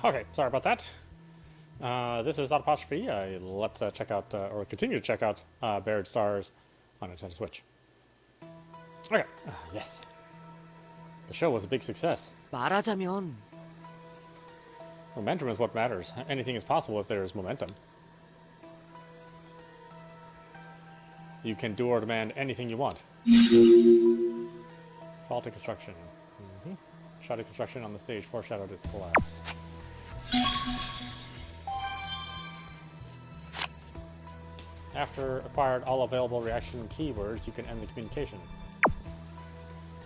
Okay, sorry about that. This is Autopostrophe. Let's check out, or continue to check out, Buried Stars on Nintendo Switch. Okay, yes. The show was a big success. 말하자면 Momentum is what matters. Anything is possible if there is momentum. You can do or demand anything you want. Faulty construction. Shoddy construction on the stage foreshadowed its collapse. After acquired all available reaction keywords, you can end the communication.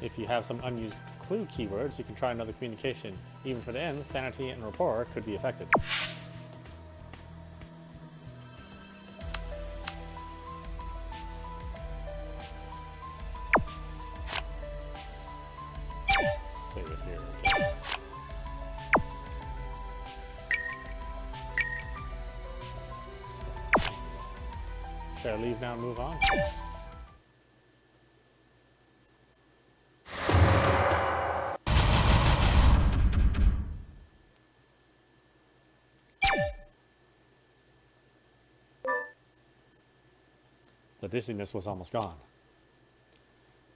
If you have some unused clue keywords, you can try another communication. Even for the end, sanity and rapport could be affected. Save it here. Okay. Should I leave now and move on? Yes. The dizziness was almost gone.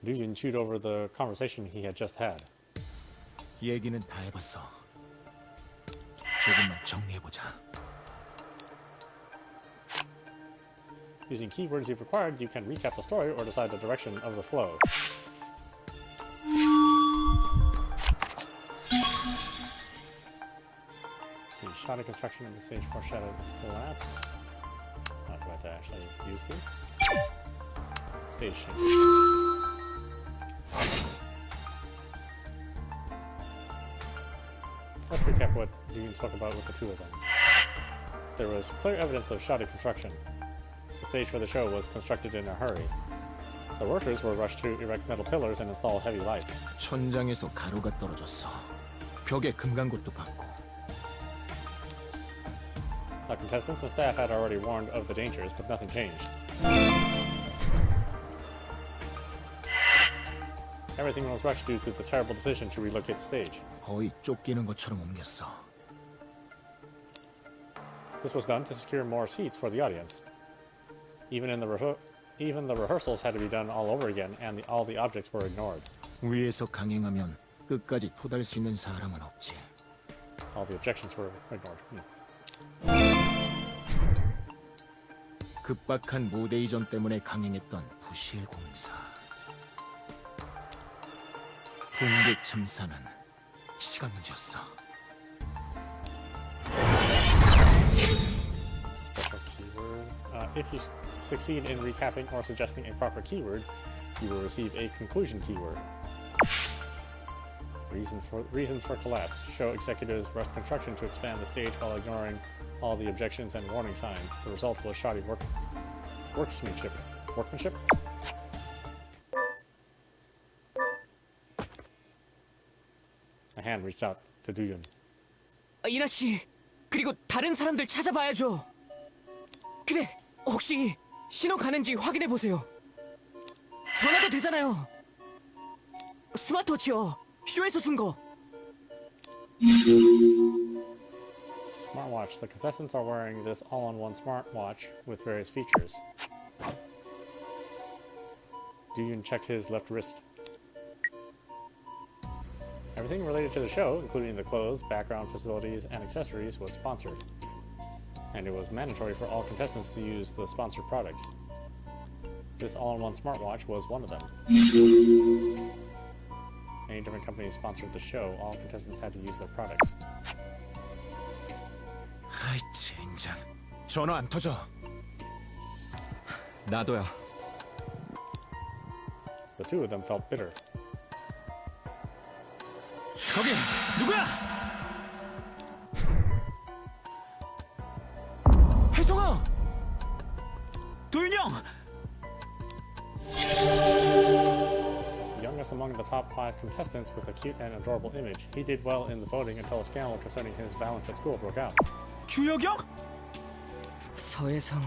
Dooyan chewed over the conversation he had just had. 얘기는 다 해봤어. 조금만 정리해보자. Using keywords you've acquired, you can recap the story or decide the direction of the flow. See, shoddy construction of the stage foreshadowed its collapse. Not about to actually use these. Stage change. Let's recap what Dooyan spoke about with the two of them. There was clear evidence of shoddy construction. The stage for the show was constructed in a hurry. The workers were rushed to erect metal pillars and install heavy lights. 천장에서 가루가 떨어졌어. 벽에 금강곳도 받고. The contestants and staff had already warned of the dangers, but nothing changed. Everything was rushed due to the terrible decision to relocate the stage. 거의 쫓기는 것처럼 옮겼어. This was done to secure more seats for the audience. Even the rehearsals had to be done all over again, and all the objects were ignored. 위에서 강행하면 끝까지 토달 수 있는 사람은 없지. All the objections were ignored. 급박한 무대 이전 때문에 강행했던 부실 공사. 붕괴 참사는 시간 문제였어. Special keyword. If you succeed in recapping or suggesting a proper keyword, you will receive a conclusion keyword. Reasons for collapse. Show executives rushed construction to expand the stage while ignoring all the objections and warning signs. The result was shoddy workmanship. A hand reached out to Dooyan. 이나 씨, 그리고 다른 사람들 찾아봐야죠. 그래, 혹시 신호 가는지 확인해 보세요. 전화도 되잖아요. 스마트워치요. 쇼에서 준 거. Smartwatch. The contestants are wearing this all-in-one smartwatch with various features. Dooyan checked his left wrist. Everything related to the show, including the clothes, background, facilities, and accessories, was sponsored. And it was mandatory for all contestants to use the sponsored products. This all-in-one smartwatch was one of them. Many different companies sponsored the show. All contestants had to use their products. 아이 젠장. 전화 안 터져. 나도야. The two of them felt bitter. 거기 누구야? 혜성아! 도윤이 형! Youngest among the top 5 contestants with a cute and adorable image, he did well in the voting until a scandal concerning his violence at school broke out. 주혁이 형? 서혜성.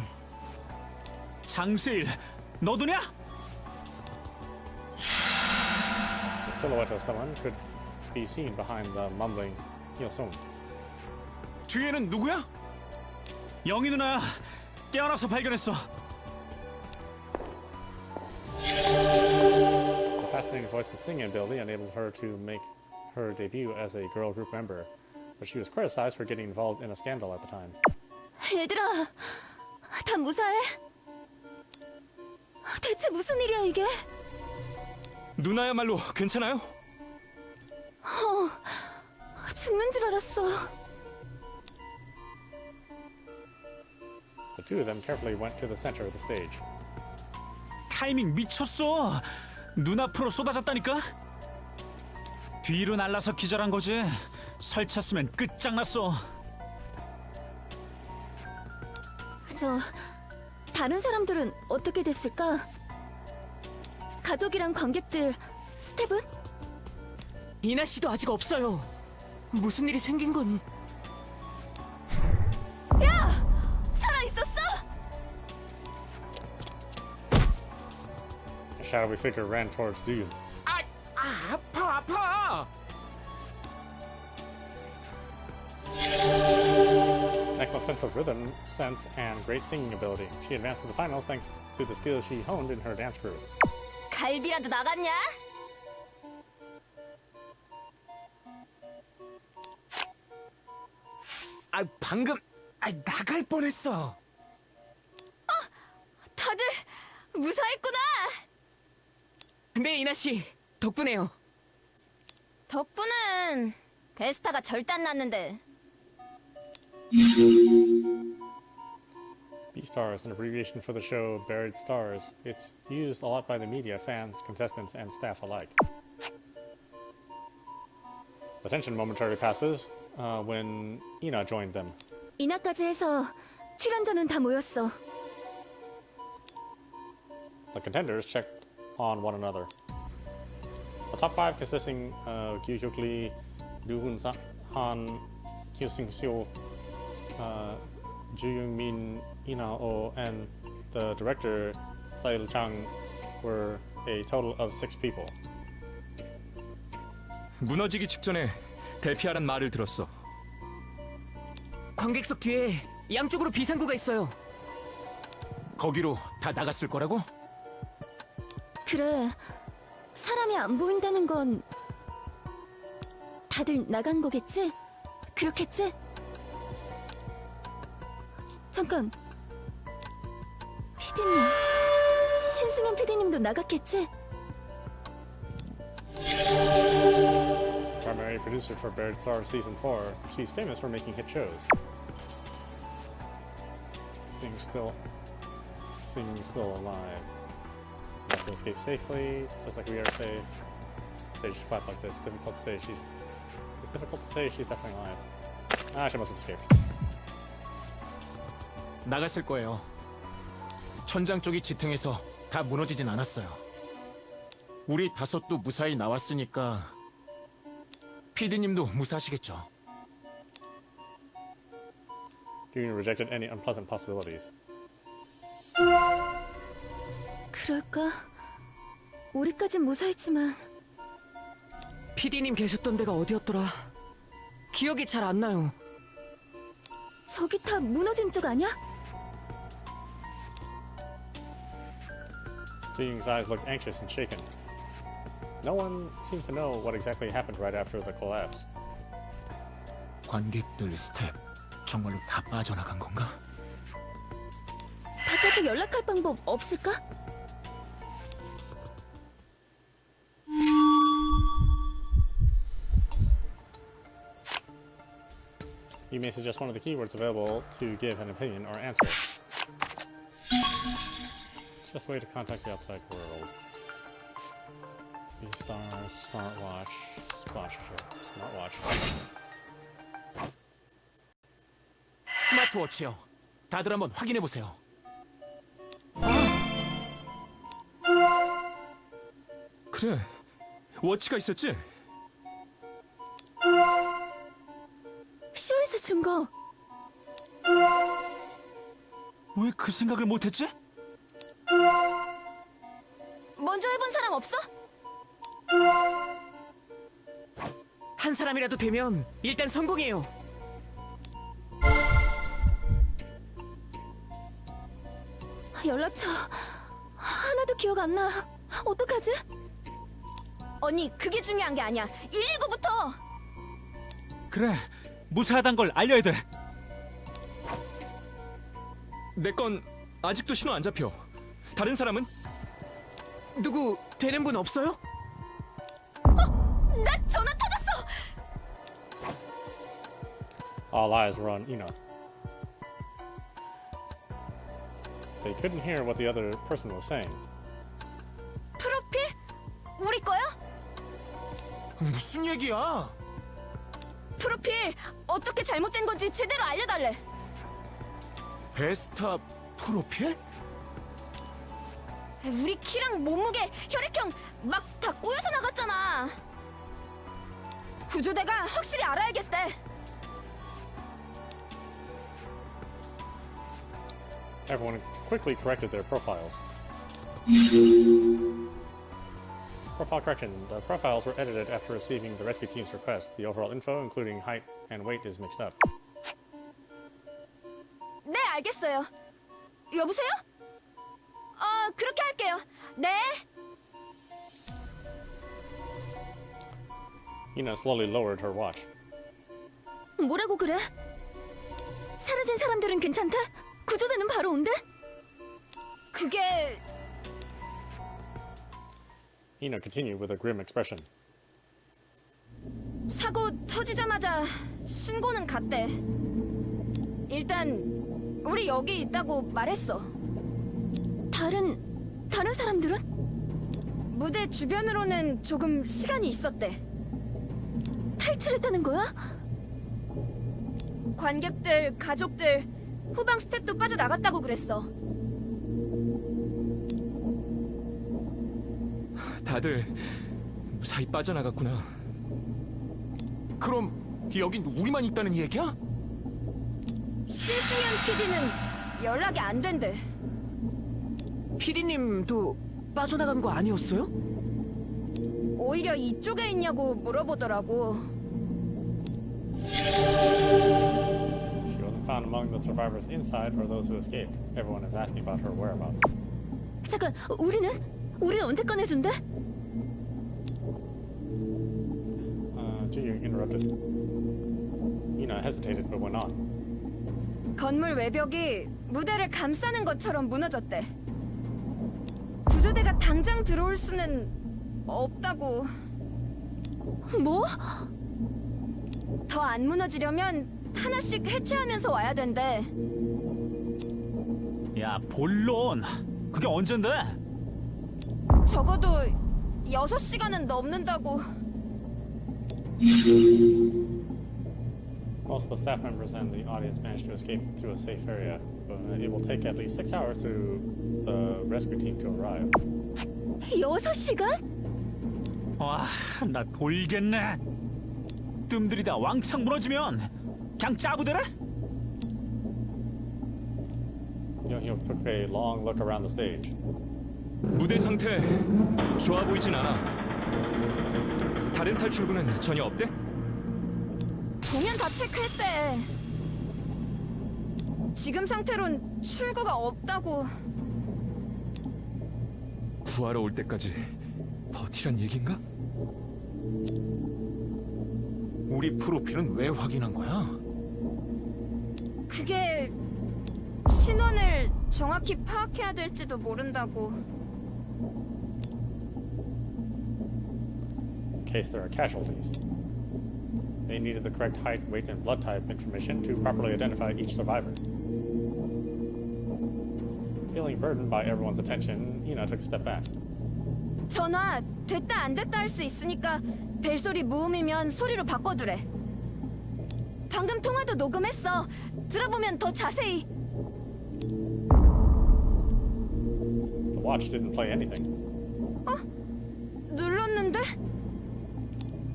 장세일, 너도냐? The silhouette of someone could be seen behind the mumbling Hyosung. 뒤에는 누구야? 영희 누나야. 깨어나서 발견했어. The fascinating voice and singing ability enabled her to make her debut as a girl group member, but she was criticized for getting involved in a scandal at the time. 얘들아, 다 무사해? 대체 무슨 일이야 이게? 누나야말로 괜찮아요? 죽는 줄 알았어. The two of them carefully went to the center of the stage. 타이밍 미쳤어. 눈앞으로 쏟아졌다니까. 뒤로 날라서 기절한 거지. 설쳤으면 끝장났어. 저 다른 사람들은 어떻게 됐을까? 가족이랑 관객들, 스텝은? 이나 씨도 아직 없어요. 무슨 일이 생긴 건 야! 살아 있었어? A shadowy figure ran towards Dude. 아파. An excellent sense of rhythm, sense, and great singing ability. She advanced to the finals thanks to the skills she honed in her dance crew. 갈비라도 나갔냐? 방금 나갈 뻔했어. 다들 무사했구나. 네, 이나 씨. 덕분에요. 덕분은 베스타가 절단 났는데. B-Star is an abbreviation for the show Buried Stars. It's used a lot by the media, fans, contestants, and staff alike. The tension momentarily passes when Ina joined them. 이나까지 해서 출연자는 다 모였어. The contenders checked on one another. The top five, consisting of Gyu Hyuk Lee, Ryu Hoon Han, Kyu Sing Seo, Ju Young Min, Ina Oh, and the director Sail Chang, were a total of 6 people. 무너지기 직전에 대피하란 말을 들었어. 관객석 뒤에 양쪽으로 비상구가 있어요. 거기로 다 나갔을 거라고? 그래, 사람이 안 보인다는 건 다들 나간 거겠지? 그렇겠지? 잠깐, 피디님, 신승현 피디님도 나갔겠지? Primary producer for Buried Stars Season 4, she's famous for making hit shows. Seeing still alive. Have to escape safely, just like we are safe. Stage splat like this. It's difficult to say she's definitely alive. She must have escaped. 나갔을 거예요. 천장 쪽이 지탱해서 다 무너지진 않았어요. 우리 5도 무사히 나왔으니까 피디님도 무사하시겠죠. You rejected any unpleasant possibilities. 그럴까? 우리까진 무사했지만 PD님 계셨던 데가 어디였더라? 기억이 잘 안 나요. 저기 다 무너진 쪽 아니야? Ji-young's eyes looked anxious and shaken. No one seemed to know what exactly happened right after the collapse. 관객들 스텝 정말로 다 빠져나간 건가? 바깥에 연락할 방법 없을까? You may suggest one of the keywords available to give an opinion or answer. Just a way to contact the outside world. B-Stars, smartwatch, sponsorship, smartwatch. 스마트워치요. 다들 한번 확인해 보세요. 그래, 워치가 있었지? 쇼에서 준 거. 왜 그 생각을 못했지? 먼저 해본 사람 없어? 한 사람이라도 되면 일단 성공이에요. 연락처 하나도 기억 안 나. 어떡하지? 언니, 그게 중요한 게 아니야. 119부터! 그래, 무사하단 걸 알려야 돼. 내 건 아직도 신호 안 잡혀. 다른 사람은? 누구 되는 분 없어요? 나 전화 터졌어! All eyes were on Ina. They couldn't hear what the other person was saying. 프로필? 우리 거야? 무슨 얘기야? 프로필 어떻게 잘못된 건지 제대로 알려달래. 베스타 프로필? 우리 키랑 몸무게, 혈액형 막 다 꼬여서 나갔잖아. 구조대가 확실히 알아야겠대. Everyone quickly corrected their profiles. Profile correction. The profiles were edited after receiving the rescue team's request. The overall info, including height and weight, is mixed up. 네, 알겠어요. 여보세요? 그렇게 할게요. 네. Ina slowly lowered her watch. 뭐라고 그래? 사라진 사람들은 괜찮대? 구조대는 바로 온대? 그게... Ina continued with a grim expression. 사고 터지자마자 신고는 갔대. 일단 우리 여기 있다고 말했어. 다른 사람들은? 무대 주변으로는 조금 시간이 있었대. 탈출했다는 거야? 관객들, 가족들, 후방 스태프도 빠져나갔다고 그랬어. 다들 무사히 빠져나갔구나. 그럼 여긴 우리만 있다는 얘기야? 신승현 PD는 연락이 안 된대. 피디님도 빠져나간 거 아니었어요? 오히려 이쪽에 있냐고 물어보더라고. She wasn't found among the survivors inside or those who escaped. Everyone is asking about her whereabouts. 잠깐, 우리는 언제 꺼내준대? Jiyu interrupted. Ina hesitated but went on. 건물 외벽이 무대를 감싸는 것처럼 무너졌대. 구조대가 당장 들어올 수는 없다고. 뭐? 더 안 무너지려면 하나씩 해체하면서 와야 된대. 야, 본론. 그게 언젠데? 적어도 6시간은 넘는다고. Most of the staff members and the audience managed to escape to a safe area, but it will take at least 6 hours for the rescue team to arrive. 6시간? 와, 나 돌겠네. 뜸들이다 왕창 무너지면 그냥 짜부대래? Young took a long look around the stage. 무대 상태 좋아 보이진 않아. 다른 탈출구는 전혀 없대? 공연 다 체크했대. 지금 상태론 출구가 없다고. 구하러 올 때까지 버티란 얘긴가? 우리 프로필은 왜 확인한 거야? 그게 신원을 정확히 파악해야 될지도 모른다고. In case there are casualties. They needed the correct height, weight, and blood type information to properly identify each survivor. Feeling burdened by everyone's attention, Ina took a step back. 전화 됐다 안 됐다 할 수 있으니까 벨소리 무음이면 소리로 바꿔두래. 방금 통화도 녹음했어. 들어보면 더 자세히. The watch didn't play anything. 눌렀는데?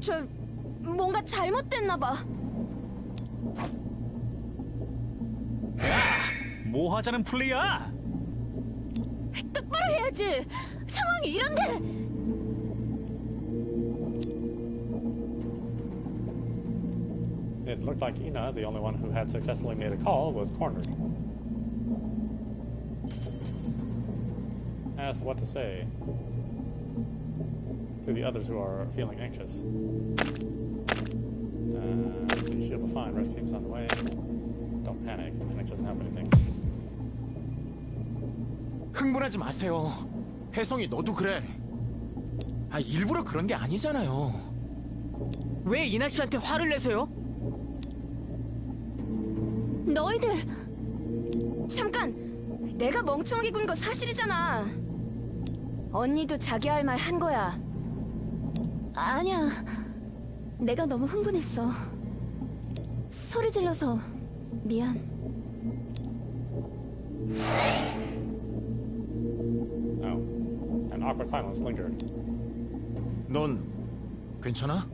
저 뭔가 잘못됐나 봐. 뭐 하자는 플레이야? 똑바로 해야지. 상황이 이런데. It looked like Ina, the only one who had successfully made a call, was cornered. as to what to say to the others who are feeling anxious. So you should be fine. Rescue team's on the way. Don't panic. Panic doesn't help anything. 흥분하지 마세요. 혜성이 너도 그래. 일부러 그런 게 아니잖아요. 왜 이나 씨한테 화를 내세요? 너희들 잠깐! 내가 멍청하게 군 거 사실이잖아. 언니도 자기 할 말 한 거야. 아니야. 내가 너무 흥분했어. 소리 질러서 미안. Oh. An awkward silence lingered. 넌 괜찮아?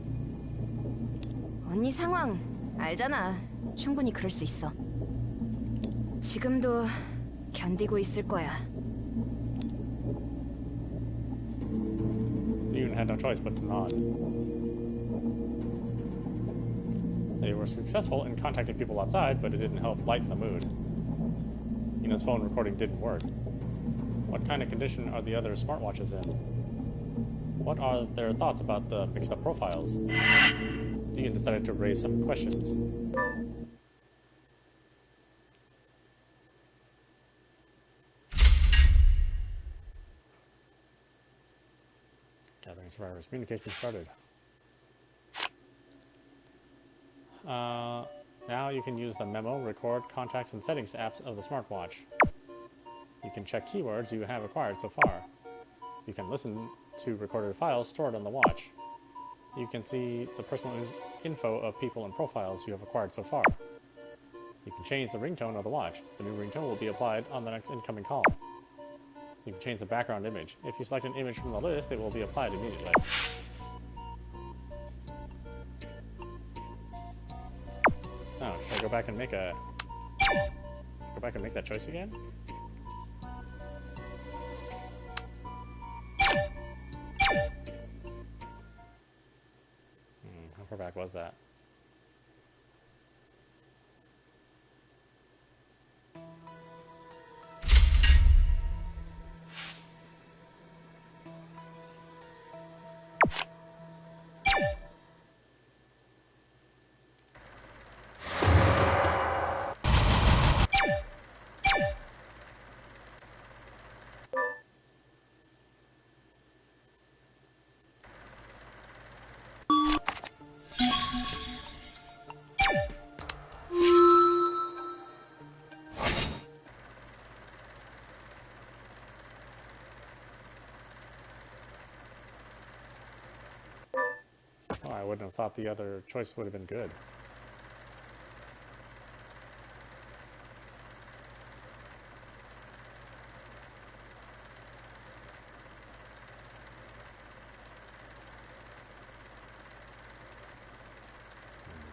언니 상황 알잖아. 충분히 그럴 수 있어. 지금도 견디고 있을 거야. Yoon had no choice but to nod. They were successful in contacting people outside, but it didn't help lighten the mood. Ina's phone recording didn't work. What kind of condition are the other smartwatches in? What are their thoughts about the mixed-up profiles? Yoon decided to raise some questions. Gathering survivors. Communication started. Now you can use the memo, record, contacts, and settings apps of the smartwatch. You can check keywords you have acquired so far. You can listen to recorded files stored on the watch. You can see the personal info of people and profiles you have acquired so far. You can change the ringtone of the watch. The new ringtone will be applied on the next incoming call. You can change the background image. If you select an image from the list, it will be applied immediately. Oh, should I go back and make a... Go back and make that choice again? How far back was that? Oh, I wouldn't have thought the other choice would have been good.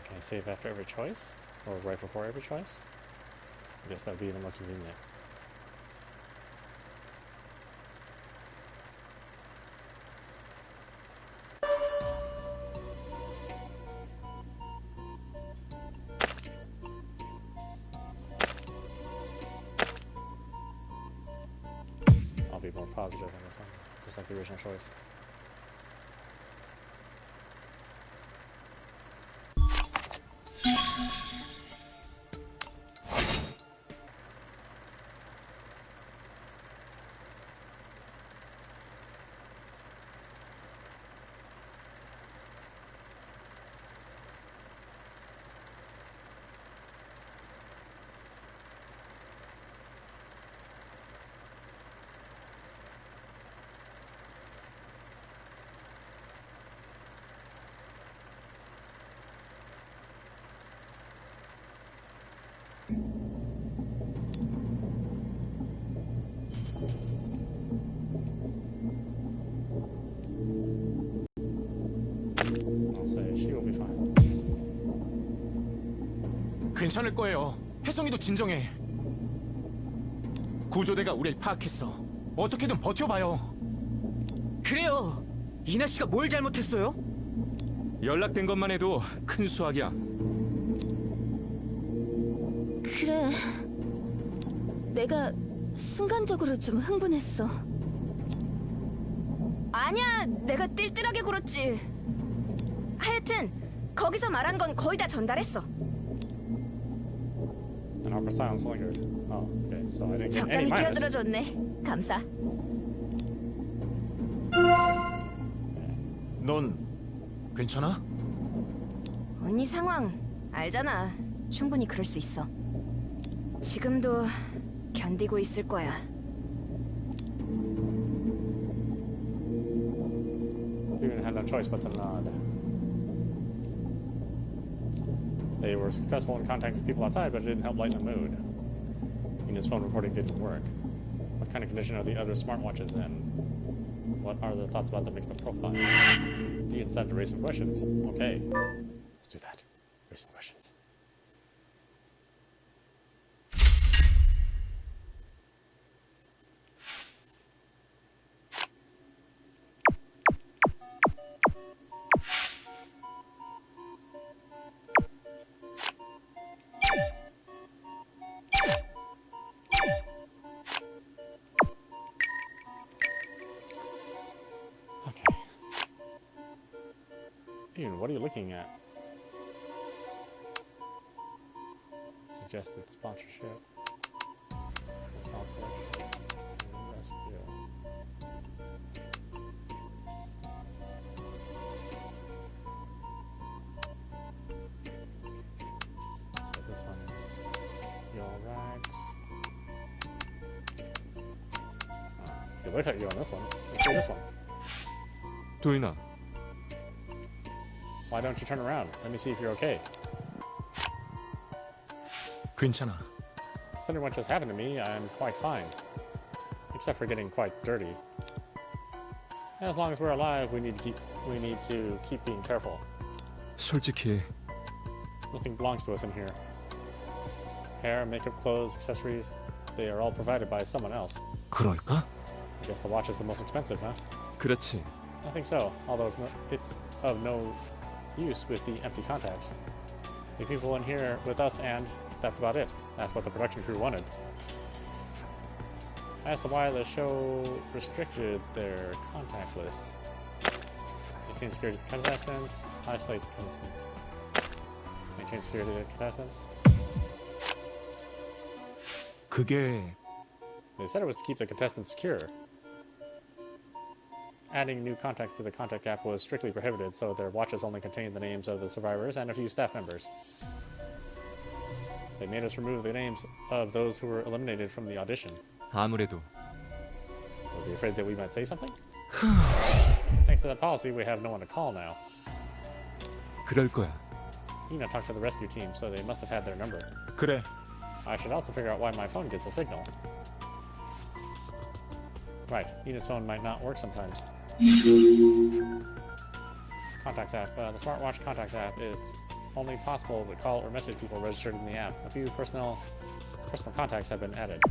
Can I save after every choice? Or right before every choice? I guess that would be even more convenient. I'll be more positive on this one, just like the original choice. I'll say she will be fine. 괜찮을 거예요. 혜성이도 진정해. 구조대가 우릴 파악했어. 어떻게든 버텨봐요. 그래요. 이나 씨가 뭘 잘못했어요? 연락된 것만 해도 큰 수확이야. 그래. 내가 순간적으로 좀 흥분했어. 아니야, 내가 띨띨하게 굴었지. 하여튼 거기서 말한 건 거의 다 전달했어. An awkward silence lingered. Oh, okay. So I didn't get any 적당히 minus. 끼어들어줬네. 감사. 넌 괜찮아? 언니 상황 알잖아. 충분히 그럴 수 있어. 지금도 견디고 있을 거야. Steven had no choice but to nod. They were successful in contacting people outside, but it didn't help lighten the mood. Ina's phone recording didn't work. What kind of condition are the other smartwatches in? What are the thoughts about the mixed-up profile? Dean decided to raise some questions. Okay, let's do that. Raise some questions. Ian, what are you looking at? Suggested sponsorship. Operation. Rescue. So this one is you alright. He looked at you on this one. Let's do this one. 도인아, Why don't you turn around? Let me see if you're okay. 괜찮아. Considering what just happened to me, I'm quite fine. Except for getting quite dirty. As long as we're alive, we need to keep being careful. 솔직히 Nothing belongs to us in here. Hair, makeup, clothes, accessories, they are all provided by someone else. 그럴까? I guess the watch is the most expensive, huh? 그렇지. I think so, although it's of no use with the empty contacts. The people in here with us, and that's about it. That's what the production crew wanted. As to why the show restricted their contact list. Maintain security of contestants, isolate the contestants. Maintain security of contestants. 그게 They said it was to keep the contestants secure. Adding new contacts to the contact app was strictly prohibited, so their watches only contained the names of the survivors and a few staff members. They made us remove the names of those who were eliminated from the audition. 아무래도 Were they afraid that we might say something? Thanks to that policy, we have no one to call now. 그럴 거야. Ina talked to the rescue team, so they must have had their number. 그래. I should also figure out why my phone gets a signal. Right, Ina's phone might not work sometimes. Contacts app. The smartwatch contacts app. It's only possible to call or message people registered in the app. A few personal contacts have been added.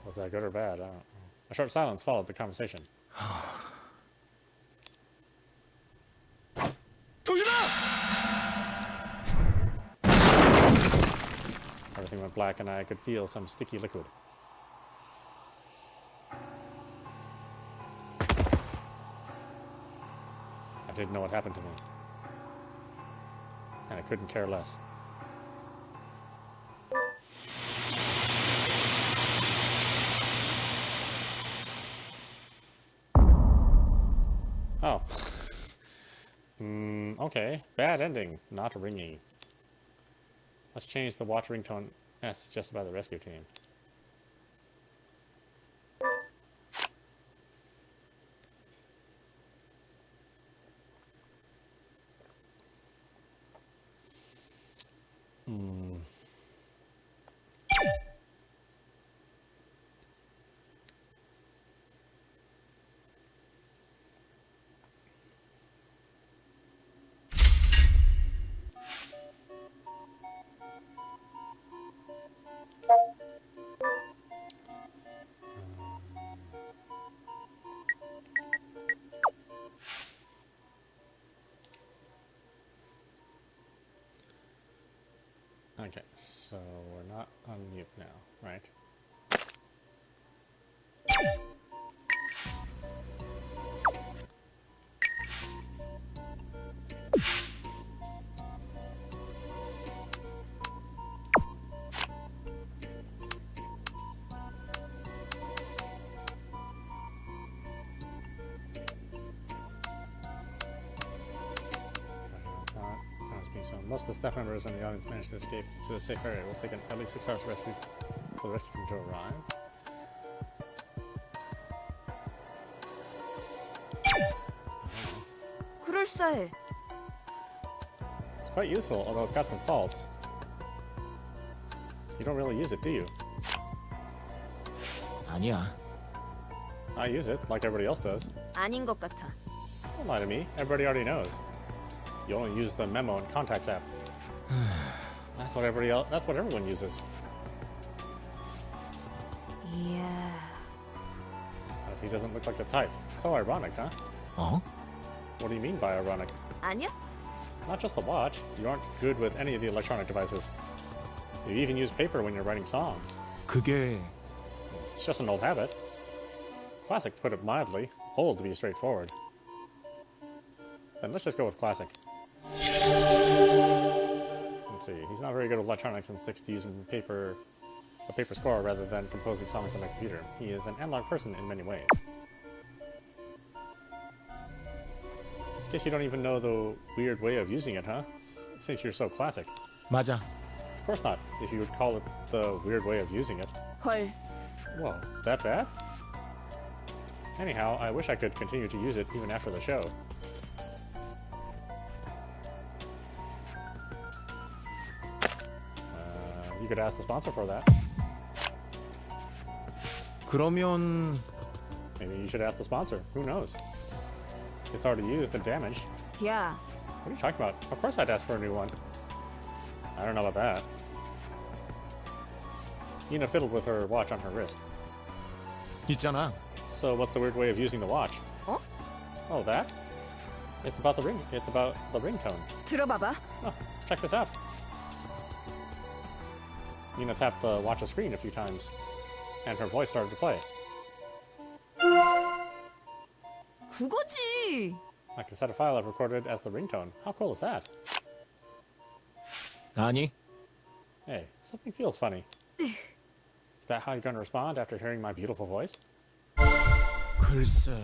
Was that good or bad? I don't know. A short silence followed the conversation. Everything went black and I could feel some sticky liquid. I didn't know what happened to me. And I couldn't care less. Oh. Okay. Bad ending. Not ringing. Let's change the watch ringtone as suggested by the rescue team. Okay, so we're not on mute now, right? Most of the staff members and the audience managed to escape to the safe area. It will take at least 6 hours for the rescue team to arrive. 그럴싸해. It's quite useful, although it's got some faults. You don't really use it, do you? 아니야. I use it, like everybody else does. 아닌 것 같아. Don't lie to me. Everybody already knows. You only use the memo and contacts app. That's what everyone uses. 이야. But he doesn't look like the type. So ironic, huh? 어? What do you mean by ironic? 아니야? Not just the watch. You aren't good with any of the electronic devices. You even use paper when you're writing songs. 그게 It's just an old habit. Classic, to put it mildly. Old, to be straightforward. Then let's just go with classic. Let's see. He's not very good with electronics and sticks to using a paper score rather than composing songs on a computer. He is an analog person in many ways. Guess you don't even know the weird way of using it, huh? Since you're so classic. 맞아. Of course not, if you would call it the weird way of using it. 헐. Whoa, that bad? Anyhow, I wish I could continue to use it even after the show. You could ask the sponsor for that. 그러면 Maybe you should ask the sponsor. Who knows? It's already used and damaged. 야, What are you talking about? Of course I'd ask for a new one. I don't know about that. Ina fiddled with her watch on her wrist. 있잖아. So what's the weird way of using the watch? 어? Oh, that? It's about the ring. It's about the ringtone. 들어봐봐. Oh, check this out. Nina tapped the watch's screen a few times, and her voice started to play. 그거지. A cassette file I've recorded as the ringtone. How cool is that? 아니, Hey, something feels funny. Is that how you're gonna respond after hearing my beautiful voice? 글쎄.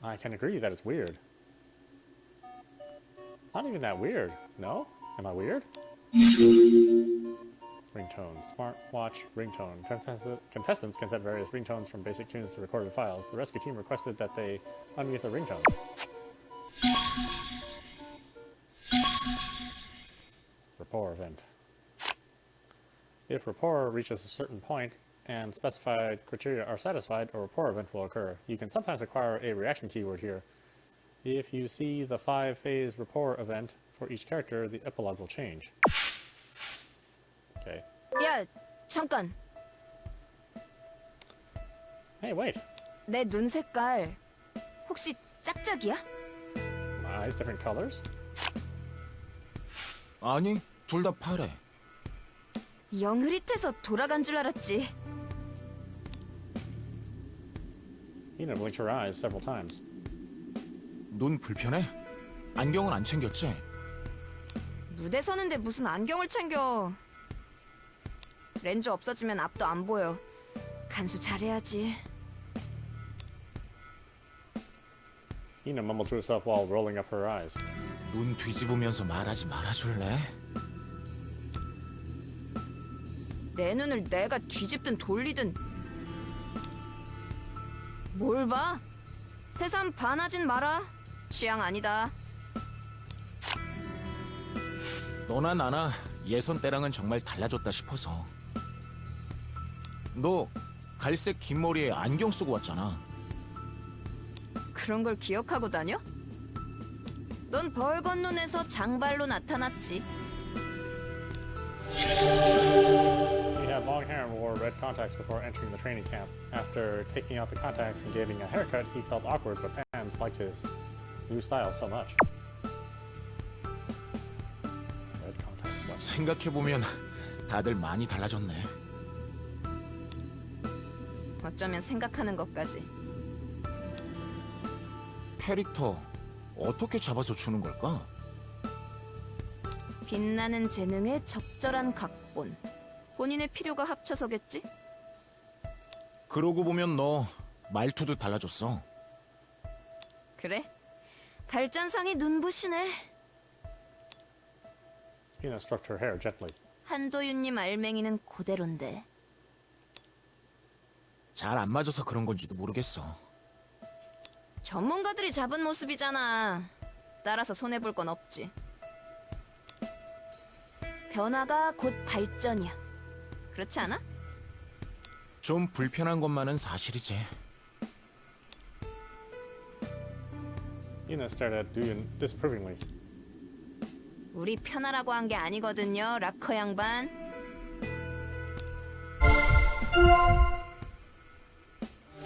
I can agree that it's weird. It's not even that weird, no? Am I weird? Ringtone. Smartwatch ringtone. Contestants can set various ringtones from basic tunes to recorded files. The rescue team requested that they unmute their ringtones. Rapport event. If rapport reaches a certain point and specified criteria are satisfied, a rapport event will occur. You can sometimes acquire a reaction keyword here. If you see the 5-phase rapport event for each character, the epilogue will change. Okay. 야, 잠깐. Hey, wait. 내 눈 색깔 혹시 짝짝이야? My eyes different colors? 아니, 둘 다 파래. 영 흐릿해서 돌아간 줄 알았지. Ina blinked her eyes several times. 눈 불편해? 안경은 안 챙겼지? 무대 서는데 무슨 안경을 챙겨. 렌즈 없어지면 앞도 안 보여. 간수 잘해야지. Ina mumbled to herself while rolling up her eyes. 눈 뒤집으면서 말하지 말아줄래? 내 눈을 내가 뒤집든 돌리든 뭘 봐? 새삼 반하진 마라. 취향 아니다. 너나 나나 예선 때랑은 정말 달라졌다 싶어서. 너 갈색 긴 머리에 안경 쓰고 왔잖아. 그런 걸 기억하고 다녀? 넌 벌건 눈에서 장발로 나타났지. He had long hair and wore red contacts before entering the training camp. After taking out the contacts and getting a haircut, he felt awkward, but fans liked his new style so much. Red contacts. What? 생각해보면 다들 많이 달라졌네. 어쩌면 생각하는 것까지. 캐릭터 어떻게 잡아서 주는 걸까? 빛나는 재능에 적절한 각본. 본인의 필요가 합쳐서겠지? 그러고 보면 너 말투도 달라졌어. 그래? 발전상이 눈부시네. Ina stroked her hair gently. 한도윤님 알맹이는 그대로인데. 잘 안 맞아서 그런 건지도 모르겠어. 전문가들이 잡은 모습이잖아. 따라서 손해볼 건 없지. 변화가 곧 발전이야. 그렇지 않아? 좀 불편한 것만은 사실이지. Ina stared at Duyun disapprovingly. 우리 편하라고 한 게 아니거든요, 라커 양반.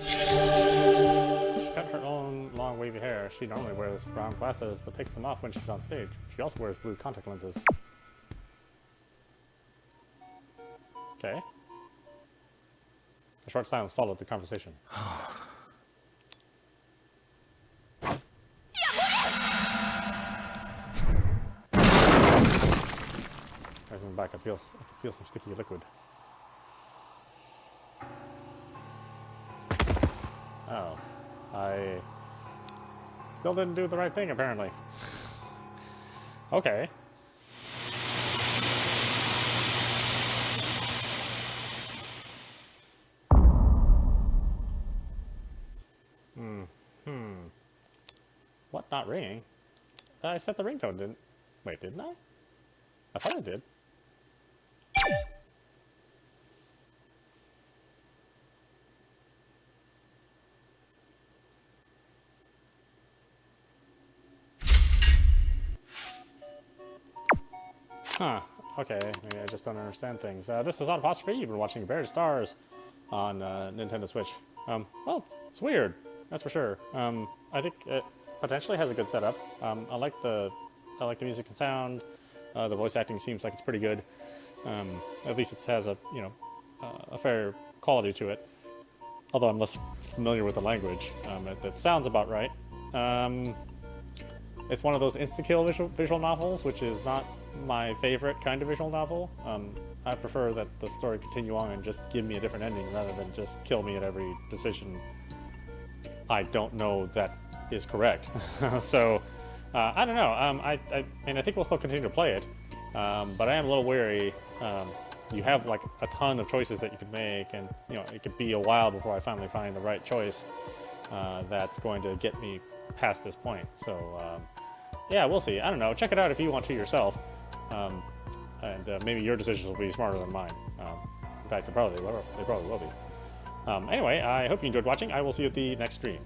She cut her own long wavy hair. She normally wears brown glasses, but takes them off when she's on stage. She also wears blue contact lenses. Okay. A short silence followed the conversation. Everything back, I can feel some sticky liquid. Oh, I still didn't do the right thing apparently. Okay. What? Not ringing? I set the ringtone, didn't... Wait, didn't I? I thought I did. Huh. Okay, maybe I just don't understand things. This is audap. You've been watching Bear Stars on Nintendo Switch. Well, it's weird. That's for sure. I think it potentially has a good setup. I like the music and sound. The voice acting seems like it's pretty good. At least it has a a fair quality to it. Although I'm less familiar with the language, it sounds about right. It's one of those insta-kill visual novels, which is not my favorite kind of visual novel. I prefer that the story continue on and just give me a different ending rather than just kill me at every decision I don't know that is correct. So, I don't know. I mean, I think we'll still continue to play it, but I am a little wary. You have like a ton of choices that you could make, and it could be a while before I finally find the right choice that's going to get me past this point. So, yeah, we'll see. I don't know. Check it out if you want to yourself, and maybe your decisions will be smarter than mine. In fact, they probably will be. Anyway, I hope you enjoyed watching. I will see you at the next stream.